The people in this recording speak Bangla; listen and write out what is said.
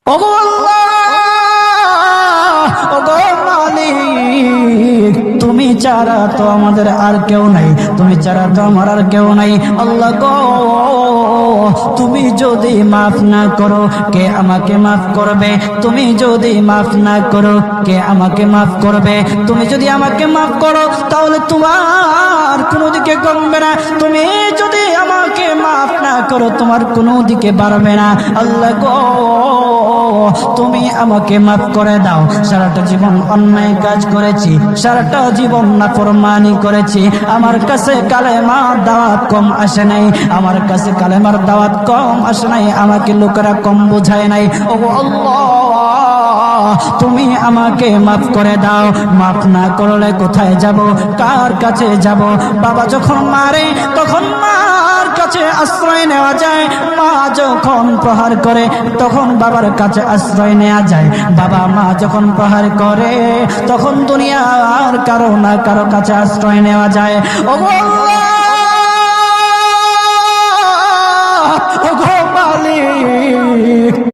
ওগো আল্লাহ, ওগো মালিক, তুমি ছাড়া তো আমাদের আর কেউ নাই, তুমি ছাড়া তো আমার আর কেউ নাই। আল্লাহ গো, তুমি যদি মাফ না করো কে আমাকে মাফ করবে? তুমি যদি মাফ না করো কে আমাকে মাফ করবে? তুমি যদি আমাকে মাফ করো তাহলে তোমার কোনো দিকে কমবে না, তুমি যদি আমাকে মাফ না করো তোমার কোনো দিকে বাড়বে না। আল্লাহ গো, তুমি আমাকে মাফ করে দাও। সারাটা জীবন অন্যায় কাজ করেছি, সারাটা জীবন নাফরমানি করেছি, আমার কাছে কালেমার দাওয়াত কম আসে নাই, আমার কাছে কালেমার দাওয়াত কম আসে নাই, আমাকে লোকেরা কম বোঝায় নাই। ও আল্লাহ, তুমি আমাকে মাফ করে দাও। মাফ না করলে কোথায় যাব, কার কাছে যাব? বাবা যখন মারে তখন মার কাছে আশ্রয় নেওয়া যায়, মা যখন প্রহার করে তখন বাবার কাছে আশ্রয় নেওয়া যায়, বাবা মা যখন প্রহার করে তখন দুনিয়ার কারো না কারো কাছে আশ্রয় নেওয়া যায়। ও আল্লাহ,